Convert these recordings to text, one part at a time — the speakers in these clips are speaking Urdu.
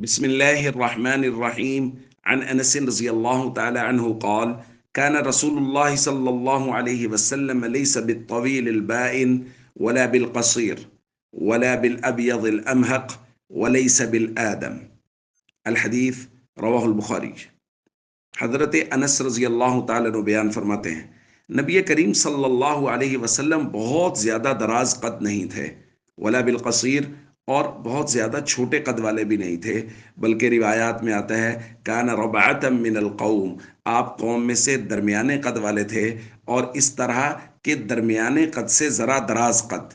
بسم الله الرحمن الرحيم. عن أنس رضي الله تعالى عنه قال: كان رسول الله صلى الله عليه وسلم ليس بالطويل البائن ولا بالقصير ولا بالأبيض الأمهق وليس بالآدم. الحدیث رواہ البخاری۔ حضرت انس رضی اللہ تعالیٰ عنہ بیان فرماتے ہیں، نبی کریم صلی اللہ علیہ وسلم بہت زیادہ دراز قد نہیں تھے، ولا بالقصیر، اور بہت زیادہ چھوٹے قد والے بھی نہیں تھے، بلکہ روایات میں آتا ہے کان ربعۃ من القوم، آپ قوم میں سے درمیانے قد والے تھے، اور اس طرح کہ درمیانے قد سے ذرا دراز قد۔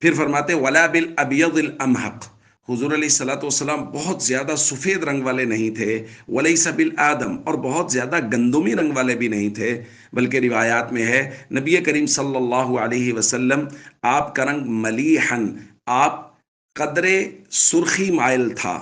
پھر فرماتے ولا بالابیض الامحق، حضور علیہ الصلوۃ والسلام بہت زیادہ سفید رنگ والے نہیں تھے، ولیس بالآدم، اور بہت زیادہ گندمی رنگ والے بھی نہیں تھے، بلکہ روایات میں ہے نبی کریم صلی اللہ علیہ وسلم آپ کا رنگ ملیحن، آپ قدرے سرخی مائل تھا۔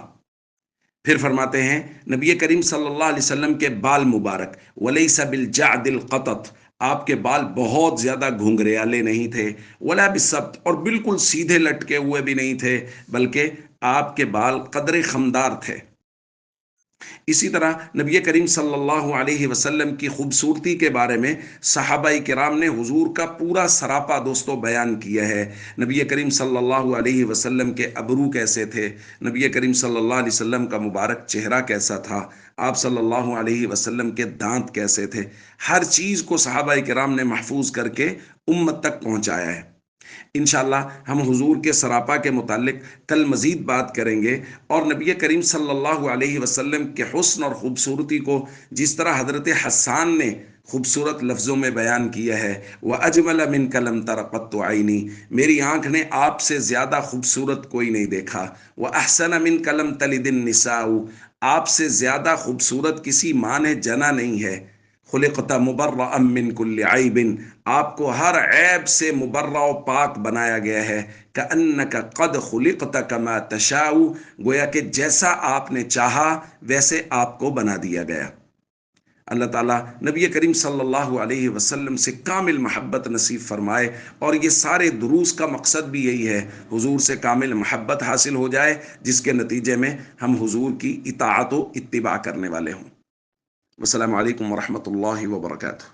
پھر فرماتے ہیں نبی کریم صلی اللہ علیہ وسلم کے بال مبارک ولیس بالجعد القطط، آپ کے بال بہت زیادہ گھنگریالے نہیں تھے، ولا بالسبت، اور بالکل سیدھے لٹکے ہوئے بھی نہیں تھے، بلکہ آپ کے بال قدر خمدار تھے۔ اسی طرح نبی کریم صلی اللہ علیہ وسلم کی خوبصورتی کے بارے میں صحابہ کرام نے حضور کا پورا سراپا دوستو بیان کیا ہے۔ نبی کریم صلی اللہ علیہ وسلم کے ابرو کیسے تھے، نبی کریم صلی اللہ علیہ وسلم کا مبارک چہرہ کیسا تھا، آپ صلی اللہ علیہ وسلم کے دانت کیسے تھے، ہر چیز کو صحابہ کرام نے محفوظ کر کے امت تک پہنچایا ہے۔ انشاءاللہ ہم حضور کے سراپا کے متعلق کل مزید بات کریں گے، اور نبی کریم صلی اللہ علیہ وسلم کے حسن اور خوبصورتی کو جس طرح حضرت حسان نے خوبصورت لفظوں میں بیان کیا ہے، وَأَجْمَلَ مِنْكَ لَمْ تَرَ قَطُّ عَيْنِي، میری آنکھ نے آپ سے زیادہ خوبصورت کوئی نہیں دیکھا، وَأَحْسَنَ مِنْكَ لَمْ تَلِدِ النِّسَاءُ، آپ سے زیادہ خوبصورت کسی ماں نے جنا نہیں ہے، خلقت مبرأ من کل عیب، آپ کو ہر عیب سے مبرأ و پاک بنایا گیا ہے، کأنک قد خلقت کما تشاء، گویا کہ جیسا آپ نے چاہا ویسے آپ کو بنا دیا گیا۔ اللہ تعالیٰ نبی کریم صلی اللہ علیہ وسلم سے کامل محبت نصیب فرمائے، اور یہ سارے دروس کا مقصد بھی یہی ہے، حضور سے کامل محبت حاصل ہو جائے، جس کے نتیجے میں ہم حضور کی اطاعت و اتباع کرنے والے ہوں۔ والسلام علیکم ورحمۃ اللہ وبرکاتہ۔